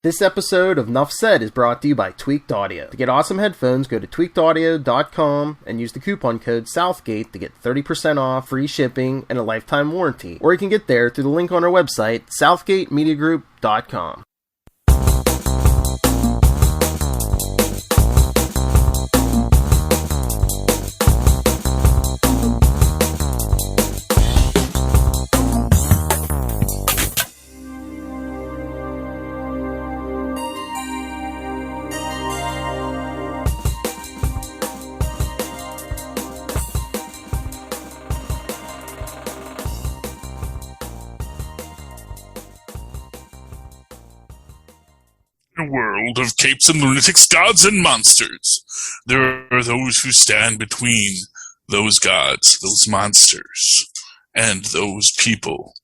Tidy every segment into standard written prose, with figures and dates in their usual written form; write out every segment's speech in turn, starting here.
This episode of Nuff Said is brought to you by Tweaked Audio. To get awesome headphones, go to tweakedaudio.com and use the coupon code Southgate to get 30% off, free shipping, and a lifetime warranty. Or you can get there through the link on our website, southgatemediagroup.com. World of capes and lunatics, gods and monsters. There are those who stand between those gods, those monsters, and those people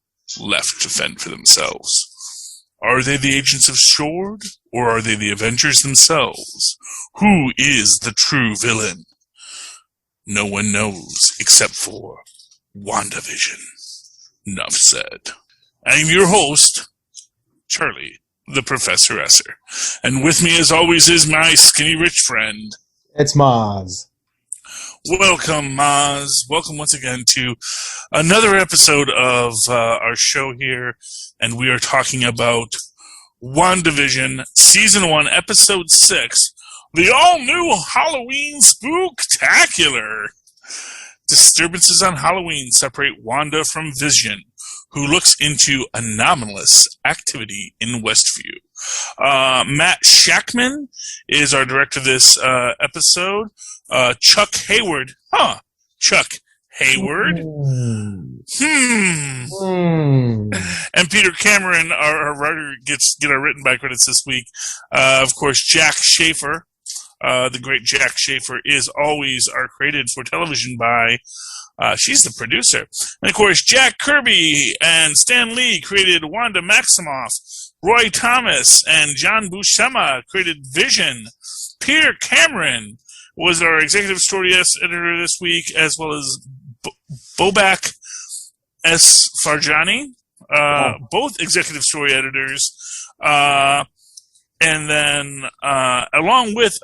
left to fend for themselves. Are they the agents of S.H.I.E.L.D., or are they the Avengers themselves? Who is the true villain? No one knows except for WandaVision. Enough said. I'm your host, Charlie, the Professor Esser. And with me, as always, is my skinny rich friend. It's Mozz. Welcome, Mozz. Welcome once again to another episode of our show here. And we are talking about WandaVision, Season 1, Episode 6, the all-new Halloween Spooktacular. Disturbances on Halloween separate Wanda from Vision, who looks into anomalous activity in Westview. Matt Shackman is our director of this episode. Chuck Hayward. Chuck Hayward. And Peter Cameron, our writer, get our written by credits this week. Of course, Jack Schaefer. The great Jack Schaefer is always our created for television by... she's the producer. And, of course, Jack Kirby and Stan Lee created Wanda Maximoff. Roy Thomas and John Buscema created Vision. Peter Cameron was our executive story editor this week, as well as Bobak S. Farjani, both executive story editors. And then, along with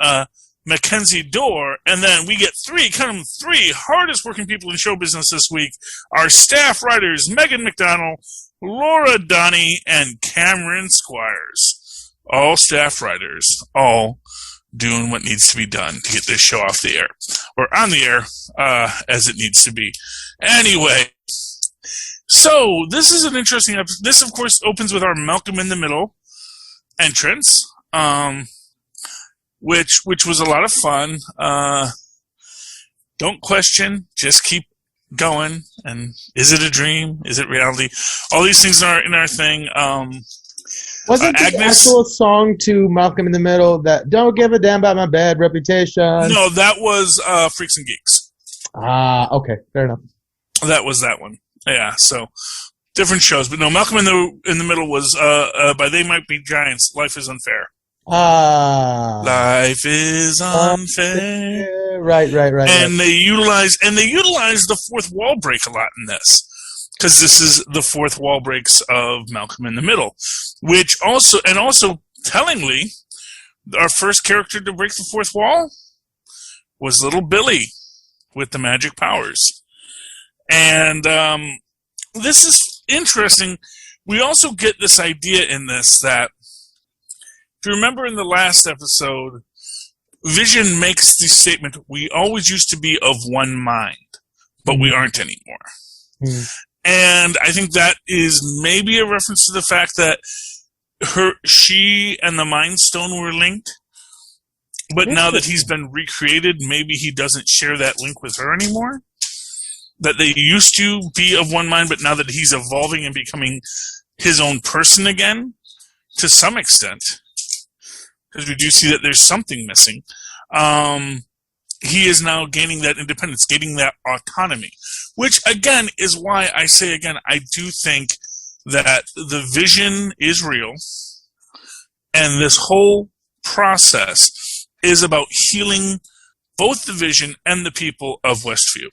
Mackenzie Dorr, and then we get three hardest working people in show business this week. Our staff writers, Megan McDonald, Laura Donnie, and Cameron Squires. All staff writers, all doing what needs to be done to get this show off the air. Or on the air, as it needs to be. Anyway, so this is an interesting episode. This, of course, opens with our Malcolm in the Middle entrance. Which was a lot of fun. Don't question, just keep going. And is it a dream? Is it reality? All these things are in our thing. Wasn't the actual song to Malcolm in the Middle that "Don't give a damn about my bad reputation"? No, that was Freaks and Geeks. Okay, fair enough. That was that one. Yeah, so different shows, but no, Malcolm in the Middle was by They Might Be Giants. Life is Unfair. Life is unfair. Right. And they utilize the fourth wall break a lot in this, because this is the fourth wall breaks of Malcolm in the Middle, which also tellingly, our first character to break the fourth wall was little Billy with the magic powers. And this is interesting. We also get this idea in this that, if you remember in the last episode, Vision makes the statement, we always used to be of one mind, but we aren't anymore. And I think that is maybe a reference to the fact that she and the Mind Stone were linked, but now that he's been recreated, maybe he doesn't share that link with her anymore. That they used to be of one mind, but now that he's evolving and becoming his own person again, to some extent, because we do see that there's something missing, he is now gaining that independence, gaining that autonomy, which, again, is why I say, again, I do think that the Vision is real, and this whole process is about healing both the Vision and the people of Westview.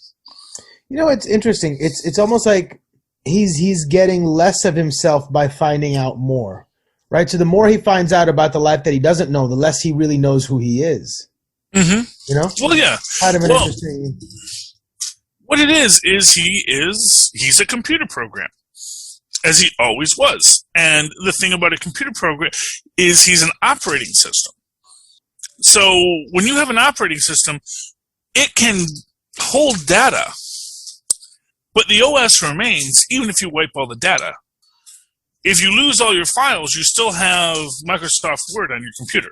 You know, it's interesting. It's almost like he's getting less of himself by finding out more. Right? So the more he finds out about the life that he doesn't know, the less he really knows who he is. Mm-hmm. You know? Well, yeah. Kind of an interesting... What it is he's a computer program, as he always was. And the thing about a computer program is he's an operating system. So when you have an operating system, it can hold data, but the OS remains even if you wipe all the data. If you lose all your files, you still have Microsoft Word on your computer.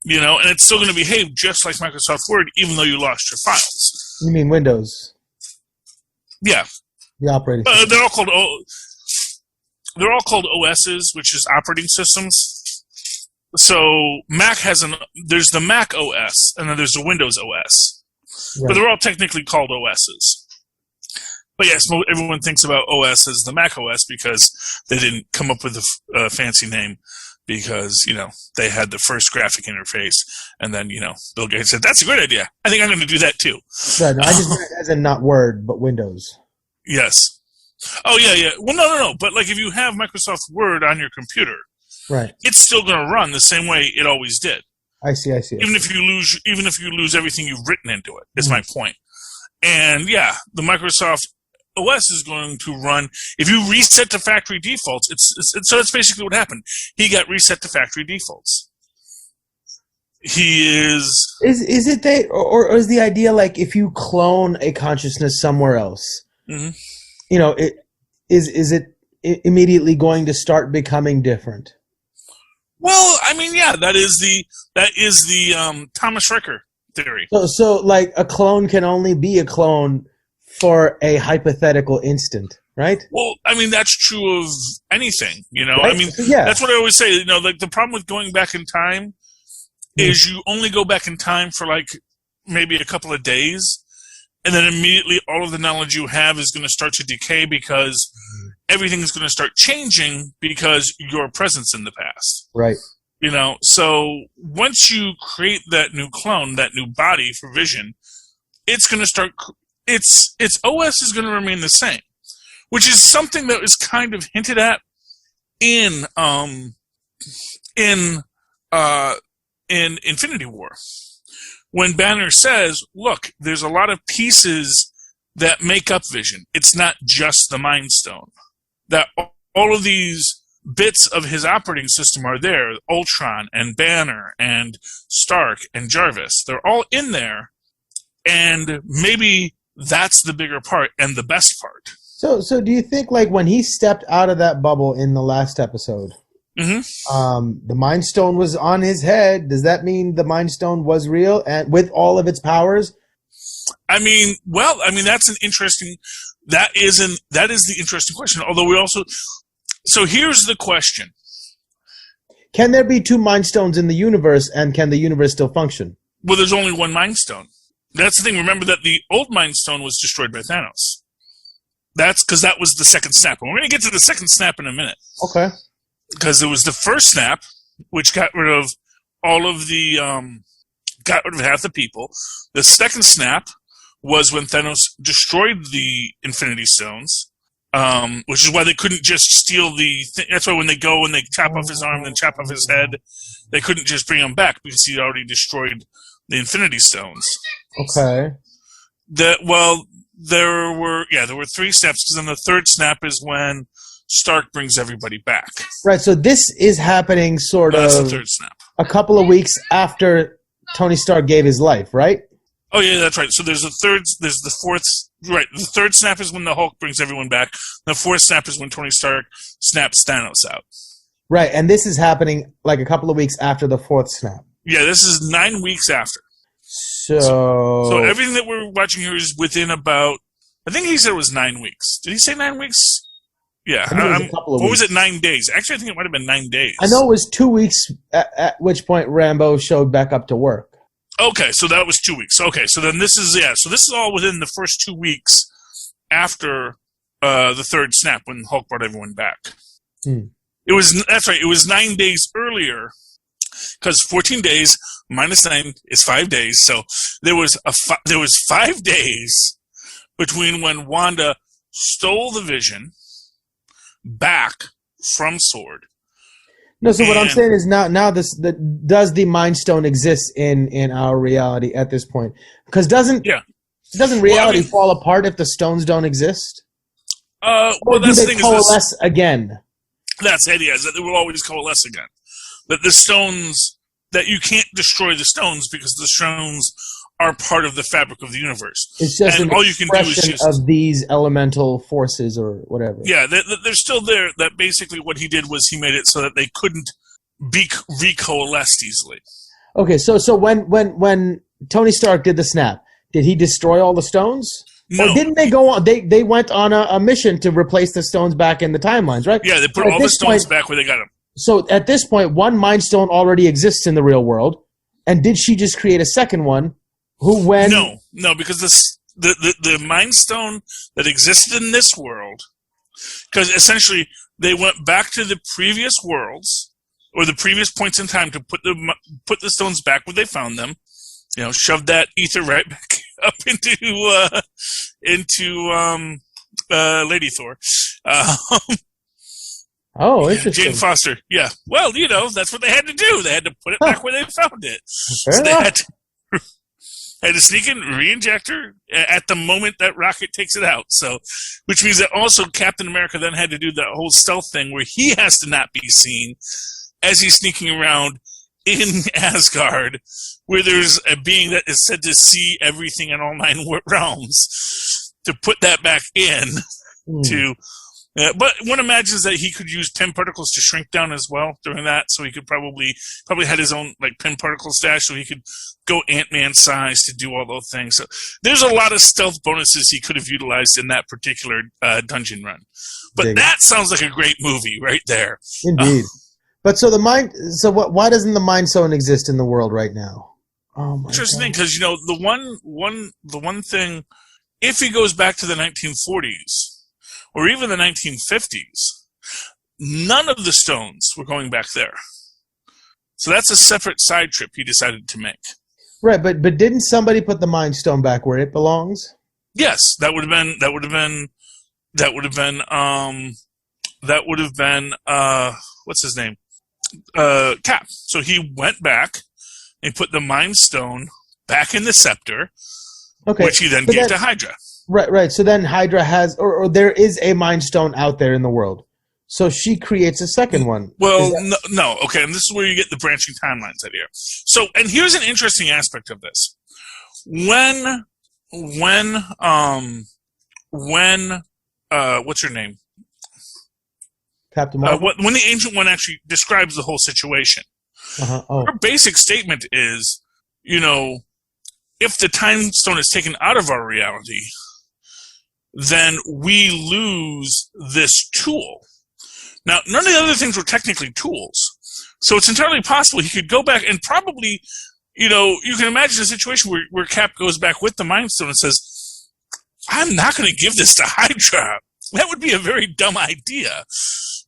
You know, and it's still going to behave just like Microsoft Word, even though you lost your files. You mean Windows? Yeah. The operating system. They're all called OSs, which is operating systems. So Mac there's the Mac OS, and then there's the Windows OS. Right. But they're all technically called OSs. But yes, everyone thinks about OS as the Mac OS because they didn't come up with a fancy name. Because, you know, they had the first graphic interface, and then, you know, Bill Gates said, that's a great idea. I think I'm going to do that too. Right, no, I just meant as in not Word, but Windows. Yes. Oh, yeah. Well, no. But, like, if you have Microsoft Word on your computer, right, it's still going to run the same way it always did. I see. Even if you lose everything you've written into it, is my point. And, yeah, the Microsoft OS is going to run if you reset to factory defaults. So that's basically what happened. He got reset to factory defaults. He is it that, or is the idea like if you clone a consciousness somewhere else, mm-hmm. you know, is it immediately going to start becoming different? Well, I mean, yeah, that is the Thomas Ricker theory. So like a clone can only be a clone for a hypothetical instant, right? Well, I mean, that's true of anything, you know? Right? I mean, yeah. That's what I always say, you know, like the problem with going back in time is you only go back in time for like maybe a couple of days, and then immediately all of the knowledge you have is going to start to decay because everything is going to start changing because your presence in the past. Right. You know, so once you create that new clone, that new body for Vision, it's going to start... Its OS is going to remain the same, which is something that was kind of hinted at in Infinity War, when Banner says, "Look, there's a lot of pieces that make up Vision. It's not just the Mind Stone. That all of these bits of his operating system are there: Ultron and Banner and Stark and Jarvis. They're all in there, and maybe." That's the bigger part and the best part. So do you think, like, when he stepped out of that bubble in the last episode, the Mind Stone was on his head? Does that mean the Mind Stone was real and with all of its powers? I mean, that's an interesting. That is the interesting question. Although we also, so here's the question: can there be two Mind Stones in the universe, and can the universe still function? Well, there's only one Mind Stone. That's the thing. Remember that the old Mind Stone was destroyed by Thanos. That's because that was the second snap. And we're going to get to the second snap in a minute. Okay. Because there was the first snap, which got rid of all of the, got rid of half the people. The second snap was when Thanos destroyed the Infinity Stones, which is why they couldn't just steal that's why when they go and they chop off his arm and chop off his head, they couldn't just bring him back because he already destroyed the Infinity Stones. Okay. There were three snaps, because then the third snap is when Stark brings everybody back. Right, so this is happening that's the third snap. A couple of weeks after Tony Stark gave his life, right? Oh yeah, that's right. So there's the fourth, right. The third snap is when the Hulk brings everyone back. The fourth snap is when Tony Stark snaps Thanos out. Right, and this is happening like a couple of weeks after the fourth snap. Yeah, this is 9 weeks after. So everything that we're watching here is within about, I think he said it was 9 weeks. Did he say 9 weeks? Yeah. What was it, 9 days? Actually, I think it might have been 9 days. I know it was 2 weeks, at which point Rambo showed back up to work. Okay, so that was 2 weeks. Okay, so then this is all within the first 2 weeks after the third snap when Hulk brought everyone back. That's right, it was 9 days earlier, because 14 days minus 9 is 5 days. So there was 5 days between when Wanda stole the Vision back from Sword No, so what I'm saying is now does the Mind Stone exist in our reality at this point? Because doesn't reality fall apart if the stones don't exist? Or do they coalesce again? That's the idea, is that they will always coalesce again. That the stones, that you can't destroy the stones because the stones are part of the fabric of the universe. It's just an expression of these elemental forces or whatever. Yeah, they're still there. That basically what he did was he made it so that they couldn't be recoalesced easily. Okay, so when Tony Stark did the snap, did he destroy all the stones? No. Or didn't they go on? They went on a mission to replace the stones back in the timelines, right? Yeah, they put all the stones back where they got them. So at this point, one Mind Stone already exists in the real world, and did she just create a second one? No, because the Mind Stone that existed in this world, because essentially they went back to the previous worlds or the previous points in time to put the stones back where they found them. Shoved that ether right back up into Lady Thor. Interesting. Jane Foster. Yeah. Well, that's what they had to do. They had to put it back where they found it. Fair enough. They had to sneak in, re-inject her at the moment that Rocket takes it out. So, which means that also Captain America then had to do that whole stealth thing where he has to not be seen as he's sneaking around in Asgard, where there's a being that is said to see everything in all 9 realms, to put that back in to. But one imagines that he could use pin particles to shrink down as well during that, so he could probably had his own pin particle stash, so he could go Ant-Man size to do all those things. So there's a lot of stealth bonuses he could have utilized in that particular dungeon run. But that sounds like a great movie right there. Indeed. But why doesn't the Mind Stone exist in the world right now? Oh my Interesting, because the one thing, if he goes back to the 1940s. Or even the 1950s, none of the stones were going back there. So that's a separate side trip he decided to make. Right, but didn't somebody put the Mind Stone back where it belongs? Yes, that would have been what's his name? Cap. So he went back and put the Mind Stone back in the scepter, which he then gave to Hydra. Right. So then Hydra has, or there is a Mind Stone out there in the world. So she creates a second one. Well, no. Okay, and this is where you get the branching timelines idea. So, and here's an interesting aspect of this. When what's her name? Captain Marvel? When the Ancient One actually describes the whole situation, her basic statement is, if the Time Stone is taken out of our reality, then we lose this tool. Now, none of the other things were technically tools. So it's entirely possible he could go back and probably, you can imagine a situation where Cap goes back with the Mind Stone and says, I'm not going to give this to Hydra. That would be a very dumb idea,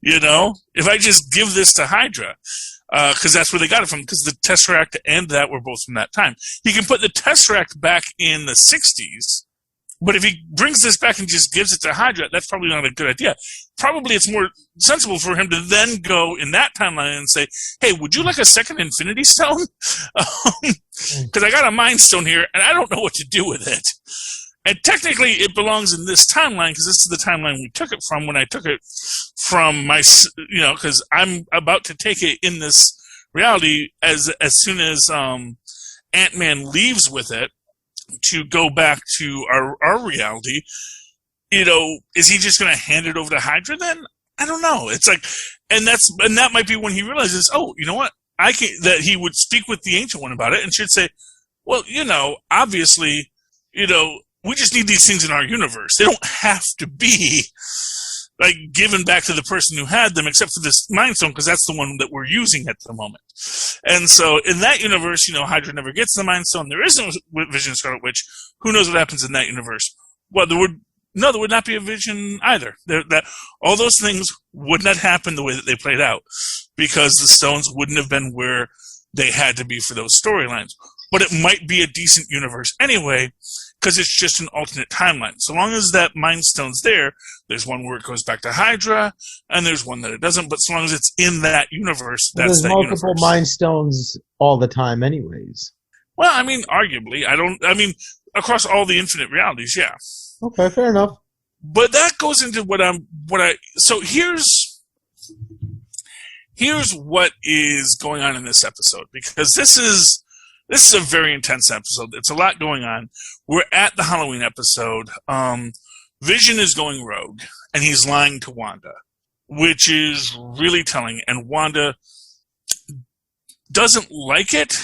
if I just give this to Hydra. Because that's where they got it from, because the Tesseract and that were both from that time. He can put the Tesseract back in the 60s, but if he brings this back and just gives it to Hydra, that's probably not a good idea. Probably it's more sensible for him to then go in that timeline and say, hey, would you like a second Infinity Stone? Because I got a Mind Stone here, and I don't know what to do with it. And technically, it belongs in this timeline, because this is the timeline we took it from when I took it from my, because I'm about to take it in this reality as soon as Ant-Man leaves with it to go back to our reality. Is he just going to hand it over to Hydra then? I don't know. It's like, and that might be when he realizes, oh, you know what? That he would speak with the Ancient One about it and should say, well, obviously, we just need these things in our universe. They don't have to be given back to the person who had them, except for this Mind Stone, because that's the one that we're using at the moment. And so in that universe, Hydra never gets the Mind Stone. There is no Vision Scarlet Witch. Who knows what happens in that universe? Well, there would not be a Vision either. All those things would not happen the way that they played out, because the stones wouldn't have been where they had to be for those storylines. but it might be a decent universe anyway, because it's just an alternate timeline. So long as that Mind Stone's there, there's one where it goes back to Hydra, and there's one that it doesn't, but so long as it's in that universe, that's that universe. There's multiple Mind Stones all the time anyways. Well, I mean, arguably. Across all the infinite realities, yeah. Okay, fair enough. But that goes into so here's what is going on in this episode, because this is a very intense episode. It's a lot going on. We're at the Halloween episode. Vision is going rogue, and he's lying to Wanda, which is really telling. And Wanda doesn't like it,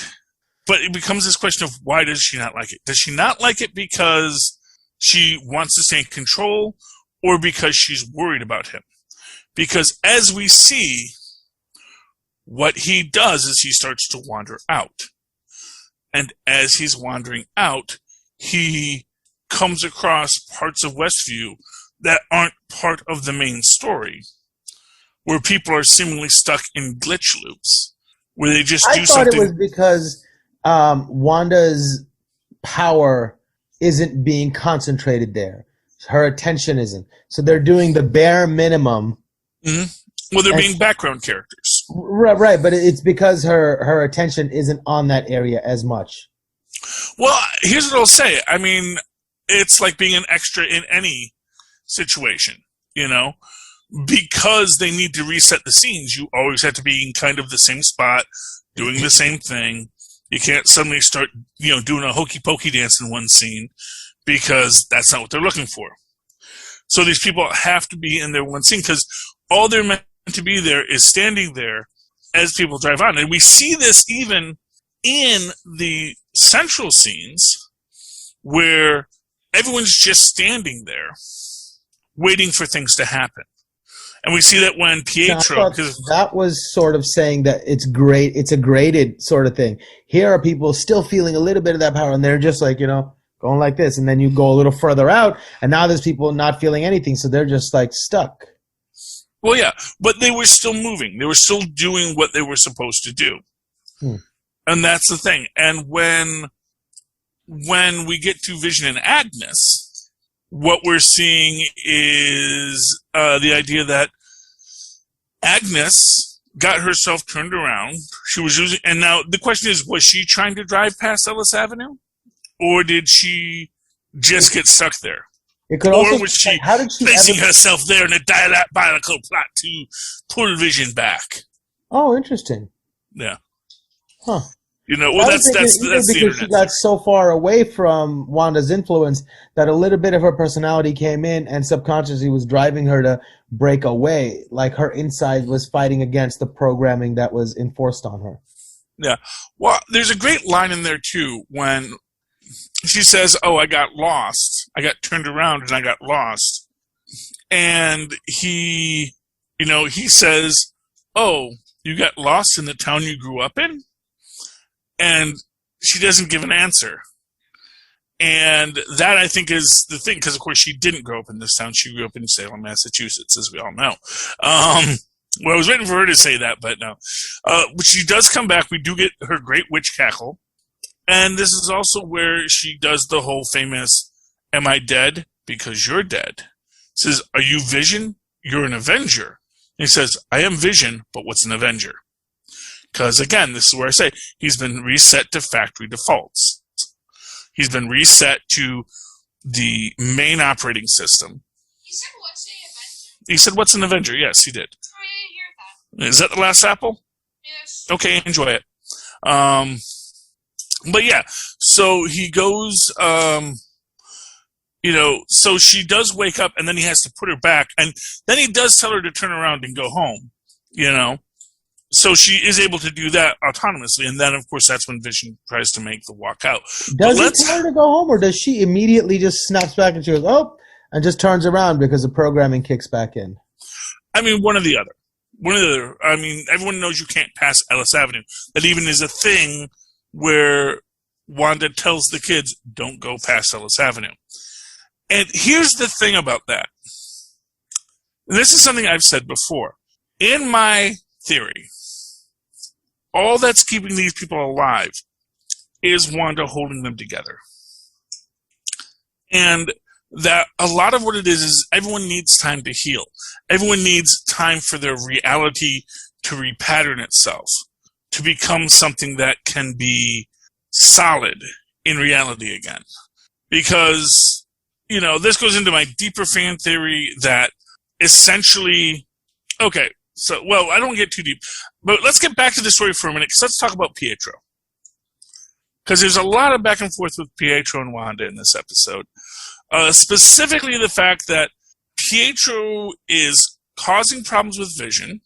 but it becomes this question of why does she not like it? Does she not like it because she wants to stay in control, or because she's worried about him? Because as we see, what he does is he starts to wander out. And as he's wandering out, he comes across parts of Westview that aren't part of the main story, where people are seemingly stuck in glitch loops, where they just do something. I thought it was because Wanda's power isn't being concentrated there. Her attention isn't. So they're doing the bare minimum. Mm-hmm. Well, they're being background characters. Right, but it's because her attention isn't on that area as much. Well, here's what I'll say. I mean, it's like being an extra in any situation, because they need to reset the scenes. You always have to be in kind of the same spot, doing the same thing. You can't suddenly start, doing a hokey pokey dance in one scene, because that's not what they're looking for. So these people have to be in their one scene, because all they're meant to be there is standing there as people drive on. And we see this even in the central scenes, where everyone's just standing there waiting for things to happen. And we see that when Pietro... that was sort of saying that it's a graded sort of thing. Here are people still feeling a little bit of that power, and they're just like, going like this. And then you go a little further out, and now there's people not feeling anything, so they're just like stuck. Well, yeah, but they were still moving. They were still doing what they were supposed to do. And that's the thing. And when we get to Vision and Agnes, what we're seeing is the idea that Agnes got herself turned around. She was using, and now the question is, was she trying to drive past Ellis Avenue, or did she just get stuck there? It could or also, was she how did she placing herself there in a diabolical plot to pull Vision back? Oh, interesting. Yeah. Huh. Well, that's the internet. She got so far away from Wanda's influence that a little bit of her personality came in and subconsciously was driving her to break away. Like her inside was fighting against the programming that was enforced on her. Yeah. Well, there's a great line in there, too, when she says, "Oh, I got lost. I got turned around and I got lost." And he says, "Oh, you got lost in the town you grew up in?" And she doesn't give an answer. And that, I think, is the thing, because, of course, she didn't grow up in this town. She grew up in Salem, Massachusetts, as we all know. Well, I was waiting for her to say that, but no. But she does come back. We do get her great witch cackle. And this is also where she does the whole famous, "Am I dead? Because you're dead." Says, "Are you Vision? You're an Avenger." And he says, "I am Vision, but what's an Avenger?" Because, again, this is where I say he's been reset to factory defaults. He's been reset to the main operating system. He said, "What's an Avenger?" He said, "What's an Avenger?" Yes, he did. Oh, I didn't hear that. Is that the last apple? Yes. Okay, enjoy it. But yeah, so he goes, so she does wake up, and then he has to put her back, and then he does tell her to turn around and go home, So she is able to do that autonomously, and then, of course, that's when Vision tries to make the walk out. Does he tell her to go home, or does she immediately just snaps back and she goes, "Oh," and just turns around because the programming kicks back in? I mean, one or the other. I mean, everyone knows you can't pass Ellis Avenue. That even is a thing where Wanda tells the kids, "Don't go past Ellis Avenue." And here's the thing about that. And this is something I've said before. In my theory, all that's keeping these people alive is Wanda holding them together. And that a lot of what it is everyone needs time to heal. Everyone needs time for their reality to repattern itself, to become something that can be solid in reality again. Because, this goes into my deeper fan theory that essentially, okay, so, well, I don't get too deep, but let's get back to the story for a minute, because let's talk about Pietro. Because there's a lot of back and forth with Pietro and Wanda in this episode. Specifically the fact that Pietro is causing problems with Vision.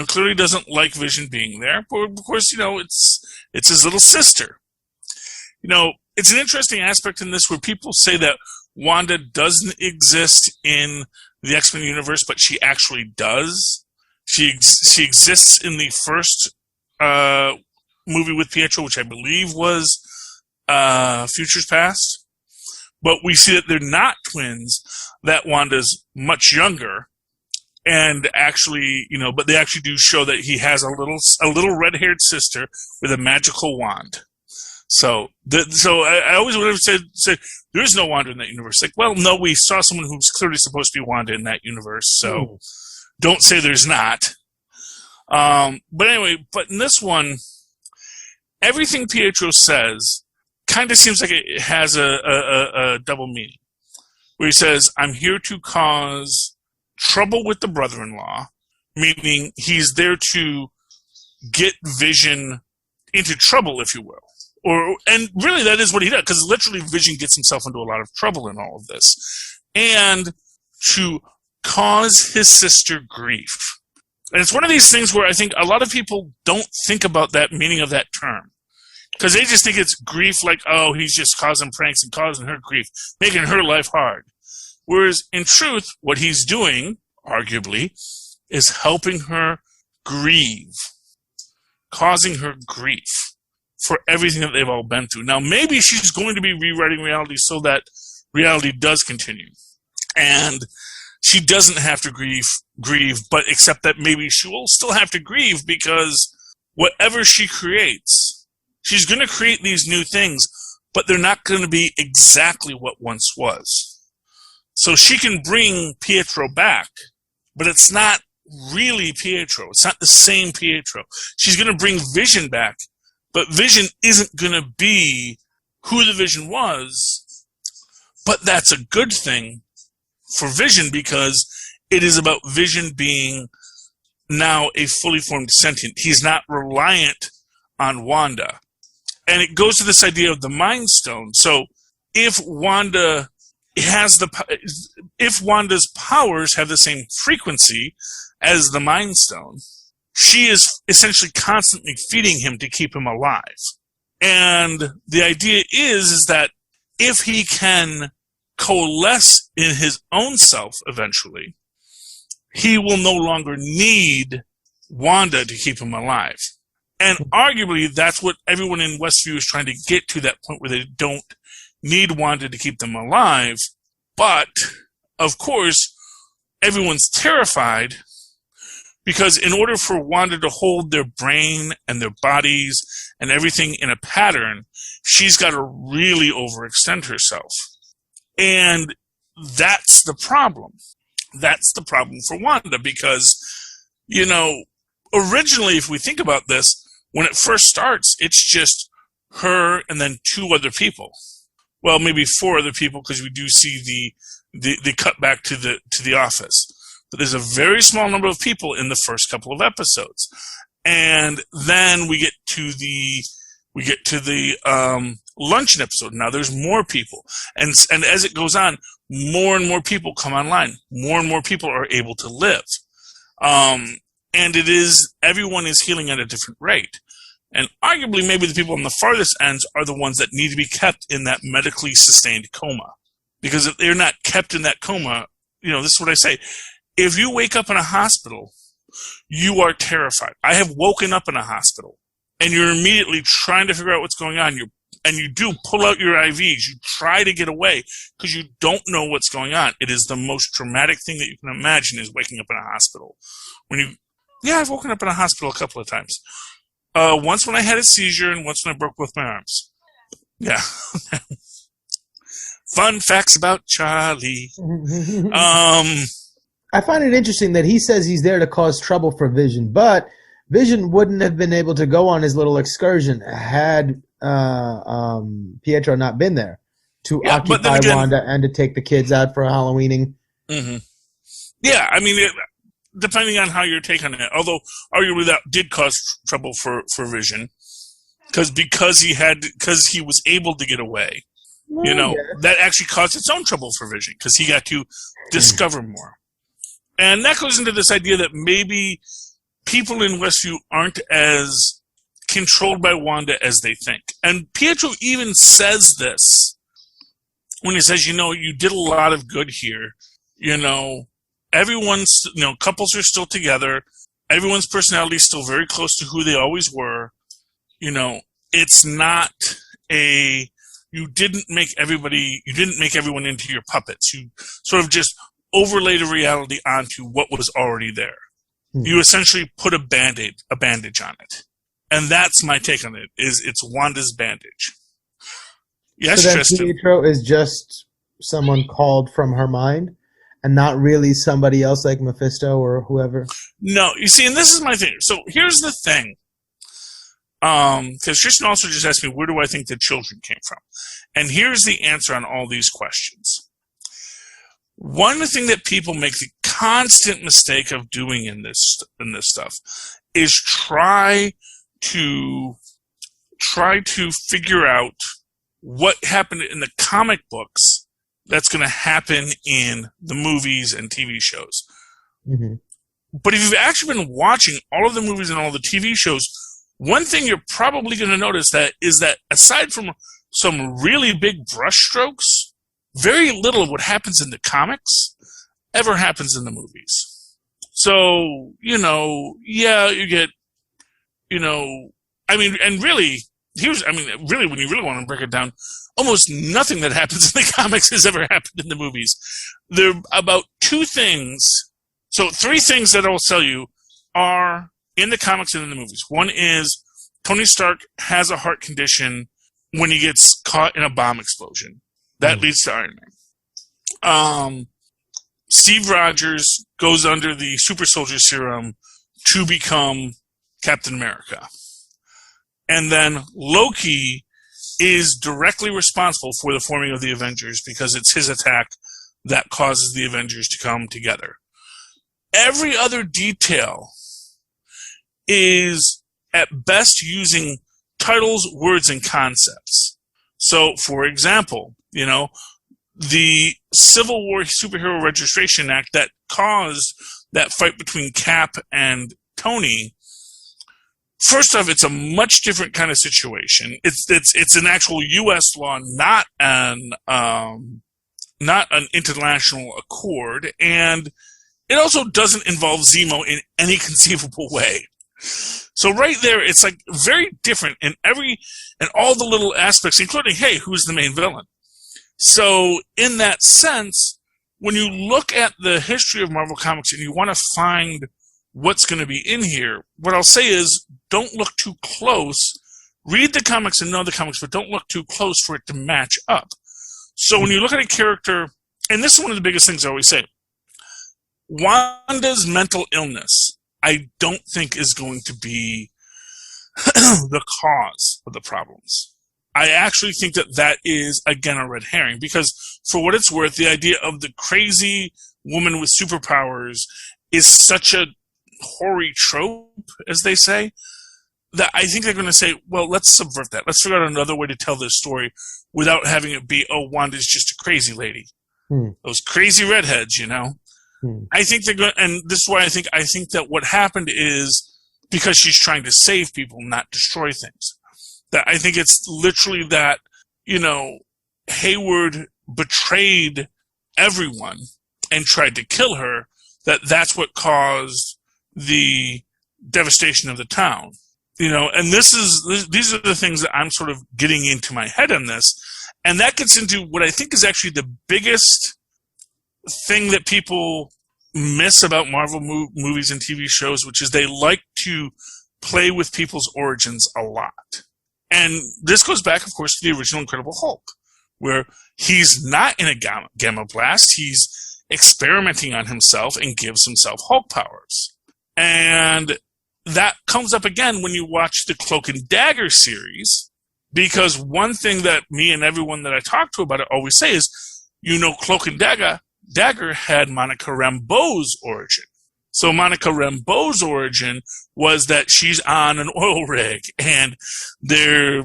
Clearly doesn't like Vision being there. But of course, it's his little sister. It's an interesting aspect in this where people say that Wanda doesn't exist in the X-Men universe, but she actually does. She exists in the first movie with Pietro, which I believe was Futures Past. But we see that they're not twins, that Wanda's much younger. And actually, but they actually do show that he has a little red-haired sister with a magical wand. So I always would have said there is no Wanda in that universe. Like, well, no, we saw someone who's clearly supposed to be Wanda in that universe. So don't say there's not. But anyway, but in this one, everything Pietro says kind of seems like it has a double meaning. Where he says, I'm here to cause trouble with the brother-in-law, meaning he's there to get Vision into trouble, if you will. And really that is what he does, because literally Vision gets himself into a lot of trouble in all of this. And to cause his sister grief. And it's one of these things where I think a lot of people don't think about that meaning of that term. Because they just think it's grief like, oh, he's just causing pranks and causing her grief, making her life hard. Whereas, in truth, what he's doing, arguably, is helping her grieve, causing her grief for everything that they've all been through. Now, maybe she's going to be rewriting reality so that reality does continue. And she doesn't have to grieve, but except that maybe she will still have to grieve because whatever she creates, she's going to create these new things, but they're not going to be exactly what once was. So she can bring Pietro back, but it's not really Pietro. It's not the same Pietro. She's going to bring Vision back, but Vision isn't going to be who the Vision was. But that's a good thing for Vision because it is about Vision being now a fully formed sentient. He's not reliant on Wanda. And it goes to this idea of the Mind Stone. So if Wanda's powers have the same frequency as the Mind Stone, she is essentially constantly feeding him to keep him alive. And the idea is that if he can coalesce in his own self eventually, he will no longer need Wanda to keep him alive. And arguably, that's what everyone in Westview is trying to get to, that point where they don't need Wanda to keep them alive. But, of course, everyone's terrified because in order for Wanda to hold their brain and their bodies and everything in a pattern, she's got to really overextend herself. And that's the problem. That's the problem for Wanda because, originally, if we think about this, when it first starts, it's just her and then two other people. Well, maybe four other people because we do see the cut back to the office. But there's a very small number of people in the first couple of episodes, and then we get to the luncheon episode. Now there's more people, and as it goes on, more and more people come online. More and more people are able to live. And everyone is healing at a different rate. And arguably, maybe the people on the farthest ends are the ones that need to be kept in that medically sustained coma. Because if they're not kept in that coma, this is what I say. If you wake up in a hospital, you are terrified. I have woken up in a hospital, and you're immediately trying to figure out what's going on. And you do pull out your IVs. You try to get away because you don't know what's going on. It is the most traumatic thing that you can imagine is waking up in a hospital. I've woken up in a hospital a couple of times. Once when I had a seizure and once when I broke both my arms. Yeah. Fun facts about Charlie. I find it interesting that he says he's there to cause trouble for Vision, but Vision wouldn't have been able to go on his little excursion had Pietro not been there to occupy Wanda and to take the kids out for a Halloweening. Mm-hmm. Yeah, I mean, depending on how your take on it, although arguably that did cause trouble for Vision, because he was able to get away. Well, that actually caused its own trouble for Vision because he got to discover more. And that goes into this idea that maybe people in Westview aren't as controlled by Wanda as they think. And Pietro even says this when he says, you did a lot of good here. Everyone's, couples are still together. Everyone's personality is still very close to who they always were. It's not you didn't make everyone into your puppets. You sort of just overlaid a reality onto what was already there. You essentially put a bandage on it. And that's my take on it, it's Wanda's bandage. Yes, so Tristan. Pietro is just someone called from her mind and not really somebody else like Mephisto or whoever? No, you see, and this is my thing. So here's the thing. Because Tristan also just asked me, where do I think the children came from? And here's the answer on all these questions. One thing that people make the constant mistake of doing in this stuff is try to figure out what happened in the comic books that's going to happen in the movies and TV shows. Mm-hmm. But if you've actually been watching all of the movies and all the TV shows, one thing you're probably going to notice is that aside from some really big brushstrokes, very little of what happens in the comics ever happens in the movies. So, you get, really, when you really want to break it down, almost nothing that happens in the comics has ever happened in the movies. There are about three things that I will tell you are in the comics and in the movies. One is Tony Stark has a heart condition when he gets caught in a bomb explosion. That leads to Iron Man. Steve Rogers goes under the super soldier serum to become Captain America. And then Loki is directly responsible for the forming of the Avengers because it's his attack that causes the Avengers to come together. Every other detail is at best using titles, words, and concepts. So, for example, the Civil War Superhero Registration Act that caused that fight between Cap and Tony. First off, it's a much different kind of situation. It's an actual U.S. law, not an international accord, and it also doesn't involve Zemo in any conceivable way. So right there, it's like very different in all the little aspects, including, hey, who's the main villain? So in that sense, when you look at the history of Marvel Comics and you want to find what's going to be in here, what I'll say is don't look too close. Read the comics and know the comics, but don't look too close for it to match up. So when you look at a character, and this is one of the biggest things I always say, Wanda's mental illness, I don't think is going to be the cause of the problems. I actually think that is, again, a red herring, because for what it's worth, the idea of the crazy woman with superpowers is such a hoary trope, as they say, that I think they're going to say, well, let's subvert that. Let's figure out another way to tell this story without having it be, oh, Wanda's just a crazy lady. Those crazy redheads, I think they're going, and this is why I think that what happened is because she's trying to save people, not destroy things. That I think it's literally that, Hayward betrayed everyone and tried to kill her, that's what caused the devastation of the town. And these are the things that I'm sort of getting into my head on this. And that gets into what I think is actually the biggest thing that people miss about Marvel movies and TV shows, which is they like to play with people's origins a lot. And this goes back, of course, to the original Incredible Hulk, where he's not in a gamma blast. He's experimenting on himself and gives himself Hulk powers. And that comes up again when you watch the Cloak and Dagger series, because one thing that me and everyone that I talk to about it always say is, Cloak and Dagger had Monica Rambeau's origin. So Monica Rambeau's origin was that she's on an oil rig and they're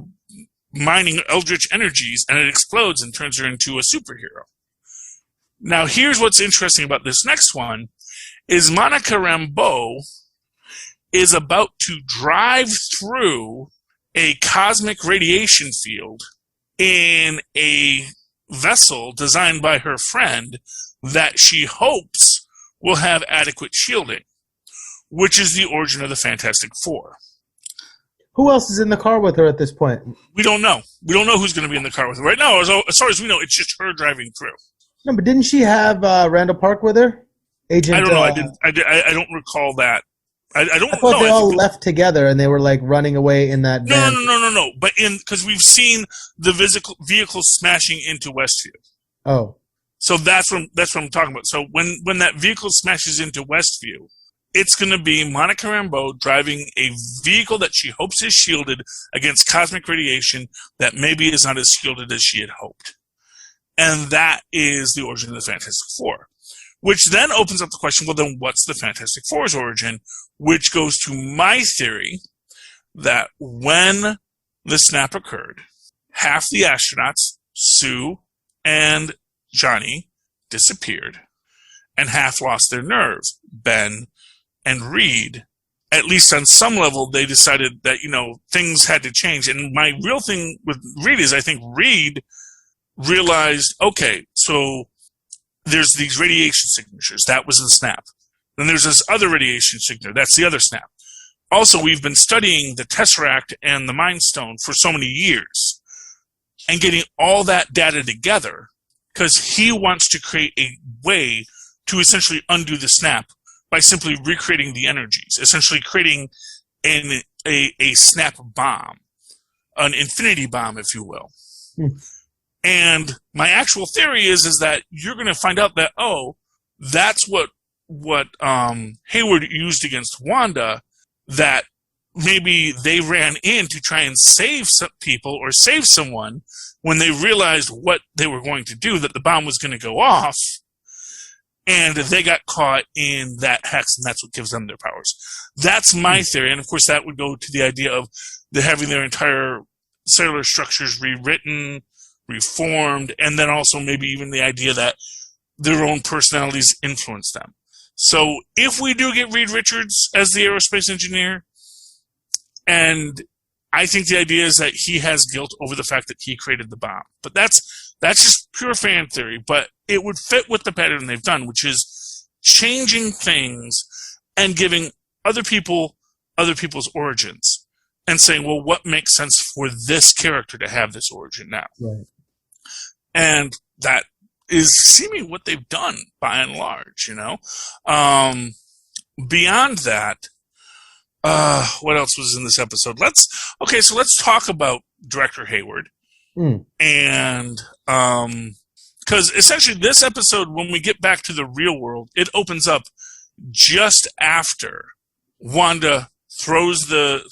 mining eldritch energies and it explodes and turns her into a superhero. Now here's what's interesting about this next one is Monica Rambeau is about to drive through a cosmic radiation field in a vessel designed by her friend that she hopes will have adequate shielding, which is the origin of the Fantastic Four. Who else is in the car with her at this point? We don't know. We don't know who's going to be in the car with her. Right now, as far as we know, it's just her driving through. No, but didn't she have Randall Park with her? Agent, I don't know. I don't recall that. I thought they all left together and they were like running away in that van. No. But because we've seen the vehicle smashing into Westview. Oh. So that's what I'm talking about. So when that vehicle smashes into Westview, it's going to be Monica Rambeau driving a vehicle that she hopes is shielded against cosmic radiation that maybe is not as shielded as she had hoped. And that is the origin of the Fantastic Four. Which then opens up the question, well, then what's the Fantastic Four's origin? Which goes to my theory that when the snap occurred, half the astronauts, Sue and Johnny, disappeared, and half lost their nerves. Ben and Reed, at least on some level, they decided that, things had to change. And my real thing with Reed is I think Reed realized, okay, so there's these radiation signatures. That was the snap. Then there's this other radiation signature. That's the other snap. Also, we've been studying the Tesseract and the Mind Stone for so many years and getting all that data together because he wants to create a way to essentially undo the snap by simply recreating the energies, essentially creating a snap bomb, an infinity bomb, if you will. And my actual theory is that you're going to find out that, that's what Hayward used against Wanda, that maybe they ran in to try and save some people or save someone when they realized what they were going to do, that the bomb was going to go off, and they got caught in that hex, and that's what gives them their powers. That's my theory, and of course that would go to the idea of having their entire cellular structures rewritten, reformed, and then also maybe even the idea that their own personalities influence them. So if we do get Reed Richards as the aerospace engineer, and I think the idea is that he has guilt over the fact that he created the bomb. But that's just pure fan theory, but it would fit with the pattern they've done, which is changing things and giving other people's origins and saying, well, what makes sense for this character to have this origin now? Right. And that is seeming what they've done by and large, Beyond that, what else was in this episode? Let's talk about Director Hayward. And, because essentially this episode, when we get back to the real world, it opens up just after Wanda throws the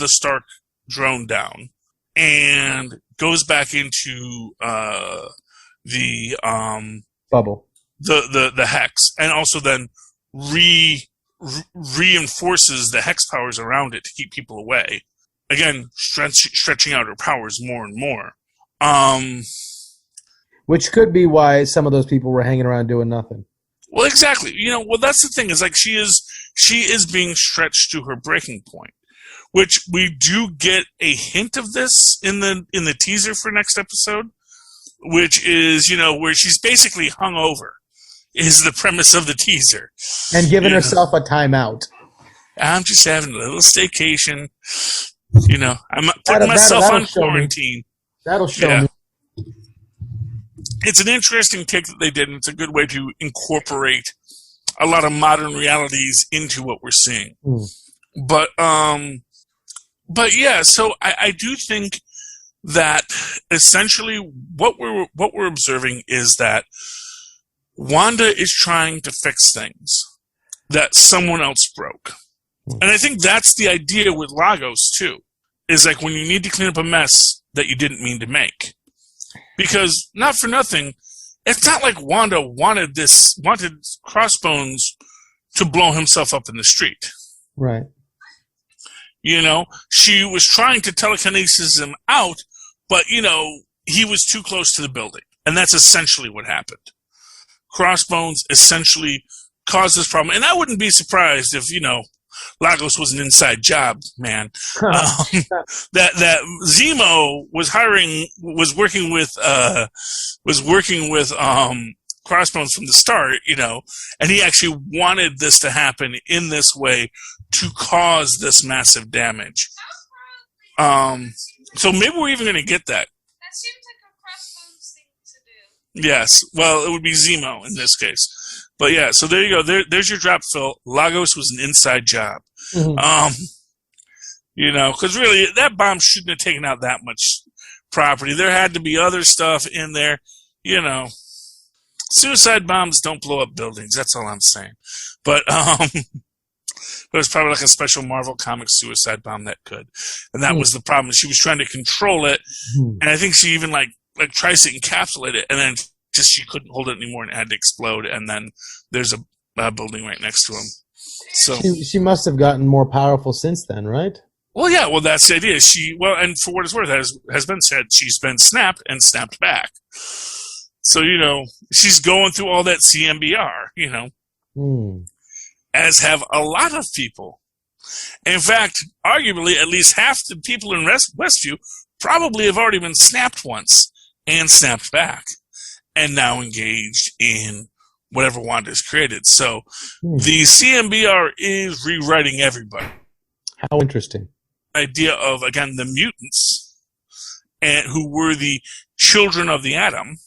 Stark drone down and goes back into the bubble, the hex, and also then reinforces the hex powers around it to keep people away. Again, stretching out her powers more and more. Which could be why some of those people were hanging around doing nothing. Well, exactly. That's the thing is she is being stretched to her breaking point. Which we do get a hint of this in the teaser for next episode, which is, where she's basically hungover, is the premise of the teaser. And giving herself a timeout. I'm just having a little staycation. I'm putting myself on quarantine. That'll show me. It's an interesting take that they did, and it's a good way to incorporate a lot of modern realities into what we're seeing. But, But yeah, so I do think that essentially what we're observing is that Wanda is trying to fix things that someone else broke. And I think that's the idea with Lagos too. Is like when you need to clean up a mess that you didn't mean to make. Because not for nothing, it's not like Wanda wanted Crossbones to blow himself up in the street. Right. You know, she was trying to telekinesis him out, but, you know, he was too close to the building. And that's essentially what happened. Crossbones essentially caused this problem. And I wouldn't be surprised if, you know, Lagos was an inside job, man. That Zemo was working with Crossbones from the start, you know, and he actually wanted this to happen in this way to cause this massive damage. So maybe we're even going to get that. That seems like a Crossbones thing to do. Yes. Well, it would be Zemo in this case. But yeah, so there you go. There's your drop, Phil. Lagos was an inside job. Mm-hmm. You know, because really, that bomb shouldn't have taken out that much property. There had to be other stuff in there. You know, suicide bombs don't blow up buildings. That's all I'm saying. But it's probably like a special Marvel Comics suicide bomb that could. And that was the problem. She was trying to control it. And I think she even like tries to encapsulate it. And then just she couldn't hold it anymore and it had to explode. And then there's a building right next to him. So she must have gotten more powerful since then, right? Well, yeah. Well, that's the idea. And for what it's worth, has been said, she's been snapped and snapped back. So, you know, she's going through all that CMBR, you know, as have a lot of people. In fact, arguably, at least half the people in Westview probably have already been snapped once and snapped back and now engaged in whatever Wanda's created. So the CMBR is rewriting everybody. How interesting. Idea of, again, the mutants, and who were the children of the atom.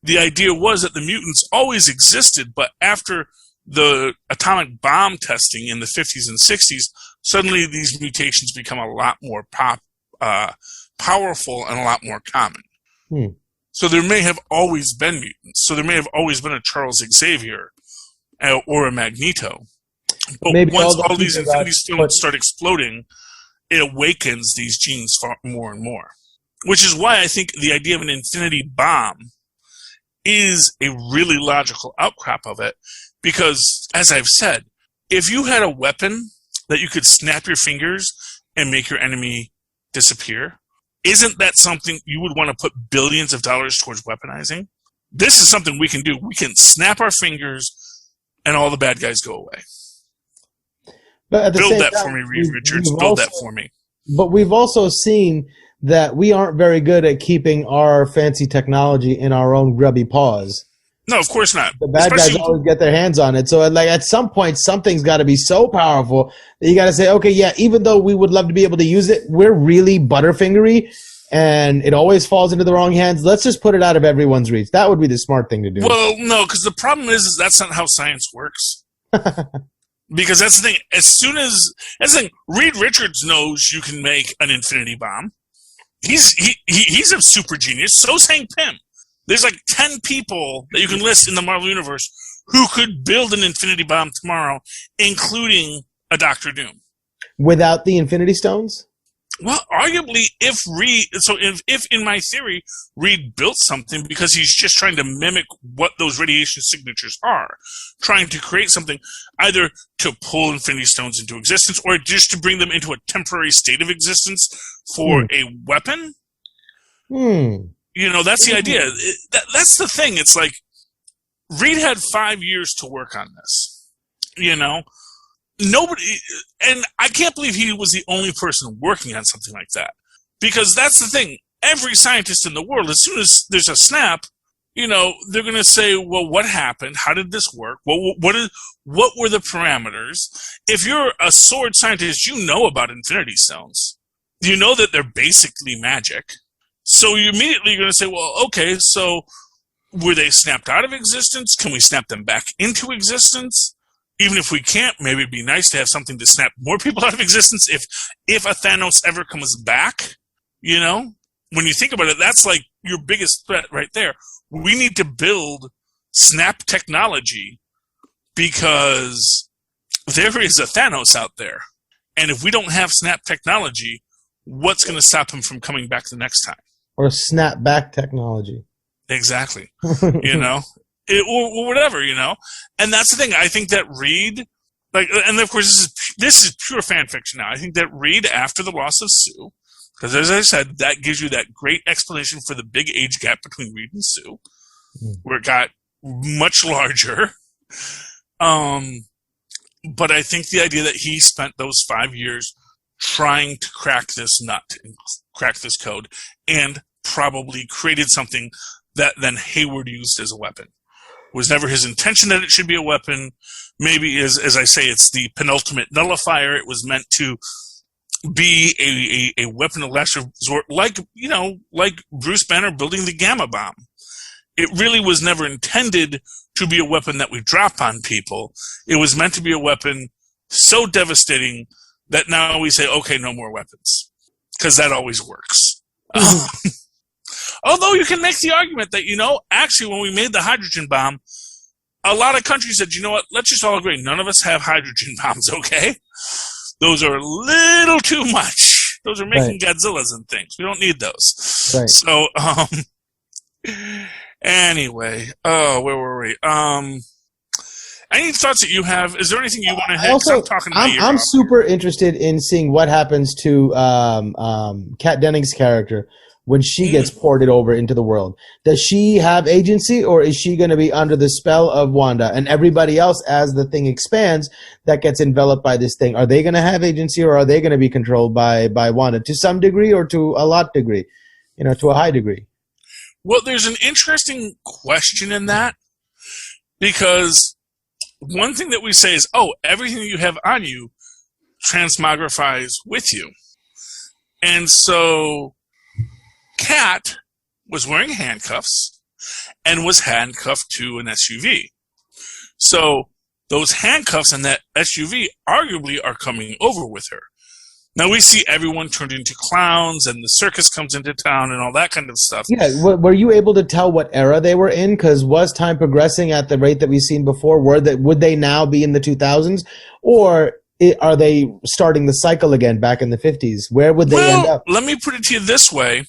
The idea was that the mutants always existed, but after the atomic bomb testing in the 50s and 60s, suddenly these mutations become a lot more powerful and a lot more common. So there may have always been mutants. So there may have always been a Charles Xavier or a Magneto. But maybe once all these Infinity Stones start exploding, it awakens these genes more and more. Which is why I think the idea of an infinity bomb is a really logical outcrop of it. Because, as I've said, if you had a weapon that you could snap your fingers and make your enemy disappear, isn't that something you would want to put billions of dollars towards weaponizing? This is something we can do. We can snap our fingers and all the bad guys go away. But build that for me, Reed Richards. Build that for me. But we've also seen that we aren't very good at keeping our fancy technology in our own grubby paws. No, of course not. The bad guys always get their hands on it. So like at some point, something's got to be so powerful that you got to say, okay, yeah, even though we would love to be able to use it, we're really butterfingery and it always falls into the wrong hands. Let's just put it out of everyone's reach. That would be the smart thing to do. Well, no, because the problem is that's not how science works. Because that's the thing. That's the thing. Reed Richards knows you can make an infinity bomb. He's a super genius. So's Hank Pym. There's like 10 people that you can list in the Marvel Universe who could build an infinity bomb tomorrow, including a Doctor Doom. Without the Infinity Stones? Well, arguably, if in my theory, Reed built something because he's just trying to mimic what those radiation signatures are, trying to create something either to pull Infinity Stones into existence or just to bring them into a temporary state of existence for a weapon. You know, that's the idea. That's the thing. It's like Reed had 5 years to work on this. You know? Nobody, and I can't believe he was the only person working on something like that. Because that's the thing. Every scientist in the world, as soon as there's a snap, you know, they're going to say, well, what happened? How did this work? What were the parameters? If you're a sword scientist, you know about Infinity Stones. You know that they're basically magic. So you immediately are going to say, well, okay, so were they snapped out of existence? Can we snap them back into existence? even if we can't, maybe it'd be nice to have something to snap more people out of existence if a Thanos ever comes back, you know? When you think about it, that's like your biggest threat right there. We need to build snap technology because there is a Thanos out there. And if we don't have snap technology, what's going to stop him from coming back the next time? Or snap back technology. Exactly. You know? Or whatever, you know? And that's the thing. I think that Reed, like, and of course this is pure fan fiction now. I think that Reed, after the loss of Sue, because as I said, that gives you that great explanation for the big age gap between Reed and Sue, where it got much larger. But I think the idea that he spent those 5 years trying to crack this nut and crack this code and probably created something that then Hayward used as a weapon. It was never his intention that it should be a weapon. Maybe, as I say, it's the penultimate nullifier. It was meant to be a weapon of last resort, like Bruce Banner building the gamma bomb. It really was never intended to be a weapon that we drop on people. It was meant to be a weapon so devastating that now we say, okay, no more weapons. Because that always works. Although you can make the argument that, actually when we made the hydrogen bomb, a lot of countries said, you know what, let's just all agree, none of us have hydrogen bombs, okay? Those are a little too much. Those are making Godzillas and things. We don't need those. Right. So, anyway, where were we? Any thoughts that you have? Is there anything you want to hit? Also, I'm super interested in seeing what happens to Kat Dennings' character when she gets ported over into the world. Does she have agency, or is she going to be under the spell of Wanda and everybody else as the thing expands that gets enveloped by this thing? Are they going to have agency, or are they going to be controlled by Wanda to some degree or to a lot degree, to a high degree? Well, there's an interesting question in that, because one thing that we say is, everything you have on you transmogrifies with you. And so Kat was wearing handcuffs and was handcuffed to an SUV. So those handcuffs and that SUV arguably are coming over with her. Now we see everyone turned into clowns and the circus comes into town and all that kind of stuff. Yeah, were you able to tell what era they were in? Because was time progressing at the rate that we've seen before? Would they now be in the 2000s? Or are they starting the cycle again back in the 50s? Where would they end up? Let me put it to you this way.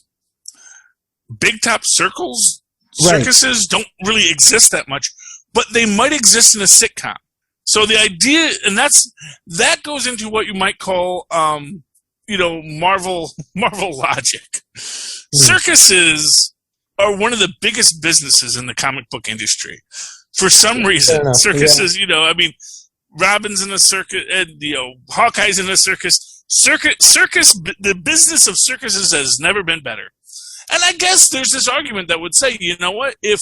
Big top circuses don't really exist that much, but they might exist in a sitcom. So the idea, and that goes into what you might call, Marvel logic. Circuses are one of the biggest businesses in the comic book industry. For some reason, circuses, Robin's in a circus, and Hawkeye's in a circus. The business of circuses has never been better. And I guess there's this argument that would say, you know what, if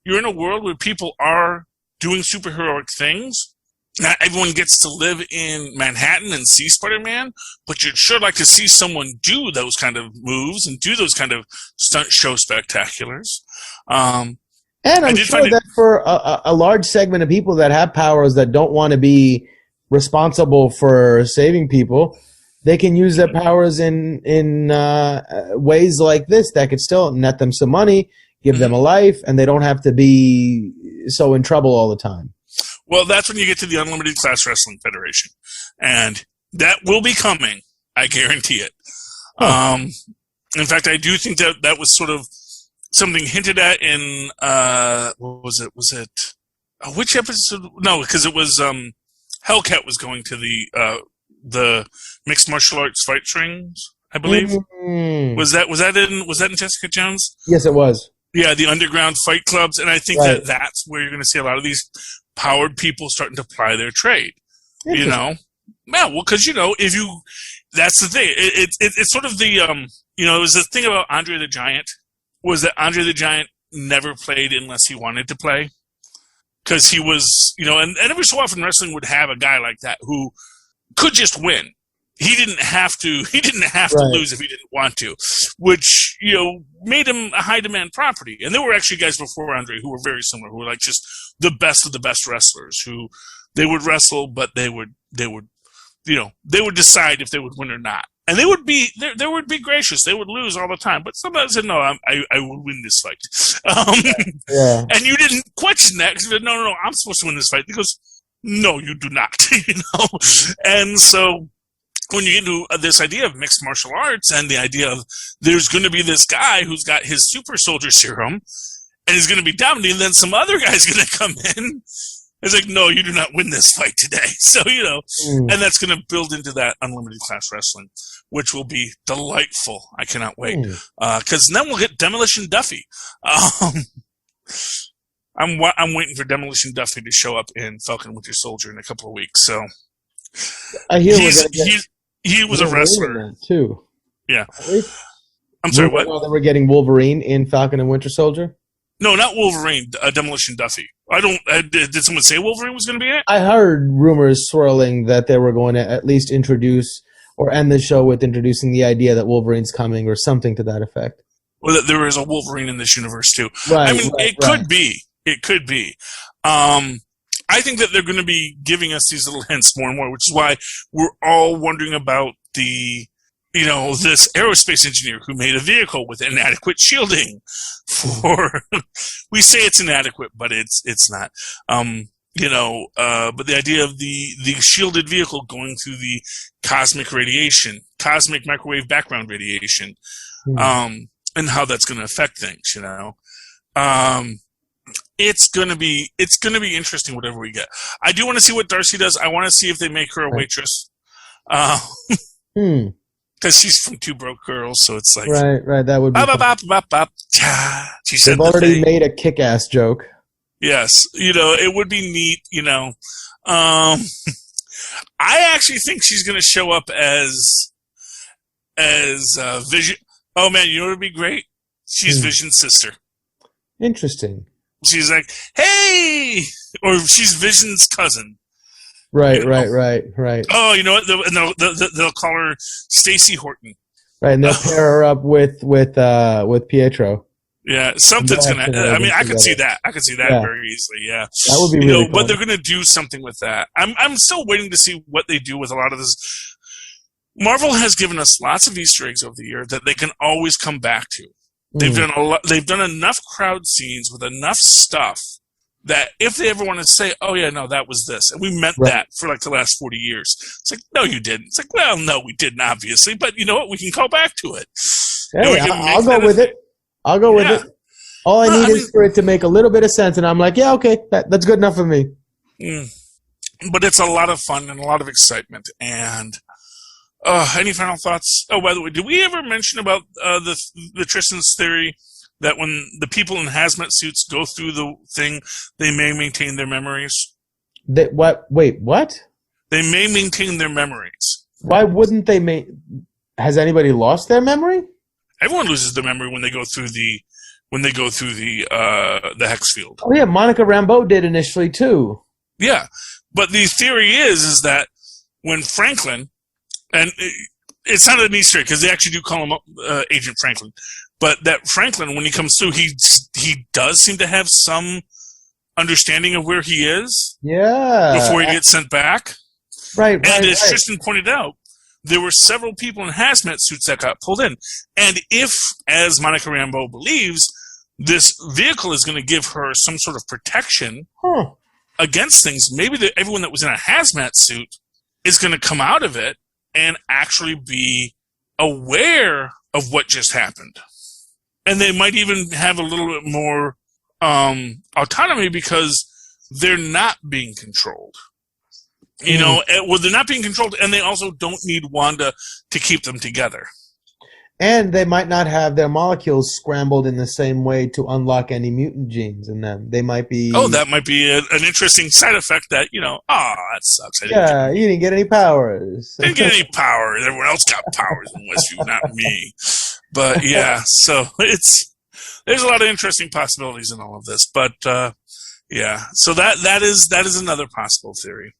you're in a world where people are doing superheroic things, not everyone gets to live in Manhattan and see Spider-Man, but you'd sure like to see someone do those kind of moves and do those kind of stunt show spectaculars. And I'm sure that for a large segment of people that have powers that don't want to be responsible for saving people, they can use their powers in ways like this that could still net them some money, give them a life, and they don't have to be so in trouble all the time. Well, that's when you get to the Unlimited Class Wrestling Federation. And that will be coming. I guarantee it. In fact, I do think that was sort of something hinted at in, what was it? Was it, which episode? No, because it was, Hellcat was going to the mixed martial arts fight rings, I believe. Was that in Jessica Jones? Yes, it was. Yeah, the underground fight clubs. And I think that's where you're going to see a lot of these powered people starting to ply their trade. Yeah, well, because that's the thing. It's sort of the it was the thing about Andre the Giant, was that Andre the Giant never played unless he wanted to play, because he was and every so often wrestling would have a guy like that who could just win. He didn't have to lose if he didn't want to, which, made him a high demand property. And there were actually guys before Andre who were very similar, who were like just the best of the best wrestlers, who They would wrestle, but they would decide if they would win or not. And they would be gracious. They would lose all the time, but somebody said, "No, I will win this fight." And you didn't question that because no, I'm supposed to win this fight. He goes, "No, you do not." And so when you get into this idea of mixed martial arts and the idea of there's going to be this guy who's got his super soldier serum and he's going to be dominating, and then some other guy's going to come in. It's like, no, you do not win this fight today. So, and that's going to build into that unlimited class wrestling, which will be delightful. I cannot wait. Because then we'll get Demolition Duffy. I'm waiting for Demolition Duffy to show up in Falcon Winter Soldier in a couple of weeks. So I hear he was a wrestler too. Yeah. I'm sorry, what? We're getting Wolverine in Falcon and Winter Soldier? No, not Wolverine. Demolition Duffy. Did someone say Wolverine was going to be in it? I heard rumors swirling that they were going to at least introduce or end the show with introducing the idea that Wolverine's coming or something to that effect. Or that there is a Wolverine in this universe too. Right, I mean, it could be. It could be. I think that they're going to be giving us these little hints more and more, which is why we're all wondering about this aerospace engineer who made a vehicle with inadequate shielding we say it's inadequate, but it's not. But the idea of the shielded vehicle going through the cosmic microwave background radiation, and how that's going to affect things, It's gonna be interesting, whatever we get. I do want to see what Darcy does. I want to see if they make her a waitress. Because she's from Two Broke Girls, so it's like right. That would be. She said they've already made a kick-ass joke. Yes, it would be neat. I actually think she's going to show up as Vision. Oh man, you know what would be great? She's Vision's sister. Interesting. She's like, hey, or she's Vision's cousin. Right. Oh, you know what? They'll call her Stacy Horton. Right, and they'll pair her up with Pietro. Yeah, something's gonna. I mean, I could see that. I could see that very easily. Yeah, that would be really cool. But they're gonna do something with that. I'm still waiting to see what they do with a lot of this. Marvel has given us lots of Easter eggs over the year that they can always come back to. They've done a lot. They've done enough crowd scenes with enough stuff that if they ever want to say, "Oh yeah, no, that was this," and we meant that for like the last 40 years, it's like, no, you didn't. It's like, well, no, we didn't, obviously, but you know what? We can call back to it. Hey, I'll go with it. I'll go with it. All I need is for it to make a little bit of sense, and I'm like, yeah, okay, that's good enough for me. But it's a lot of fun and a lot of excitement. And any final thoughts? Oh, by the way, did we ever mention about the Tristan's theory that when the people in hazmat suits go through the thing, they may maintain their memories? What? Wait, what? They may maintain their memories. Why wouldn't they Has anybody lost their memory? Everyone loses their memory when they go through the hex field. Oh yeah, Monica Rambeau did initially too. Yeah, but the theory is that when Franklin, and it's not an Easter egg because they actually do call him Agent Franklin, but that Franklin, when he comes through, he does seem to have some understanding of where he is. Yeah. Before he gets sent back. Right. And as Tristan pointed out, there were several people in hazmat suits that got pulled in. And if, as Monica Rambeau believes, this vehicle is going to give her some sort of protection against things, maybe everyone that was in a hazmat suit is going to come out of it and actually be aware of what just happened. And they might even have a little bit more autonomy because they're not being controlled. You know, they're not being controlled, and they also don't need Wanda to keep them together. And they might not have their molecules scrambled in the same way to unlock any mutant genes in them. They might be... Oh, that might be an interesting side effect that, that sucks. You didn't get any powers. Didn't get any powers. Everyone else got powers in Westview, not me. But, yeah, so there's a lot of interesting possibilities in all of this. But, yeah, so that is another possible theory.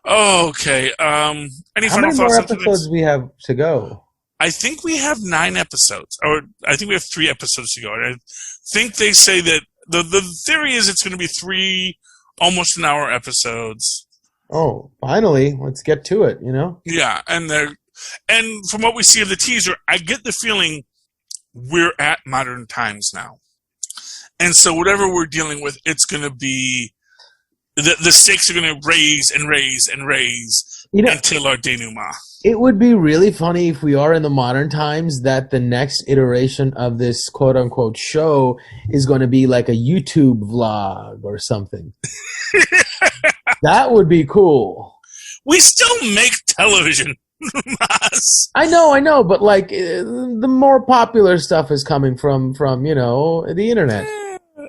Okay. Any final thoughts? How many more episodes do we have to go? I think we have 9 episodes, or I think we have 3 episodes to go. And I think they say that the theory is it's going to be 3 almost an hour episodes. Oh, finally, let's get to it, you know? Yeah, and from what we see of the teaser, I get the feeling we're at modern times now. And so whatever we're dealing with, it's going to be, the stakes are going to raise and raise and raise until our denouement. It would be really funny if we are in the modern times that the next iteration of this quote-unquote show is going to be like a YouTube vlog or something. That would be cool. We still make television. I know, but like the more popular stuff is coming from the internet.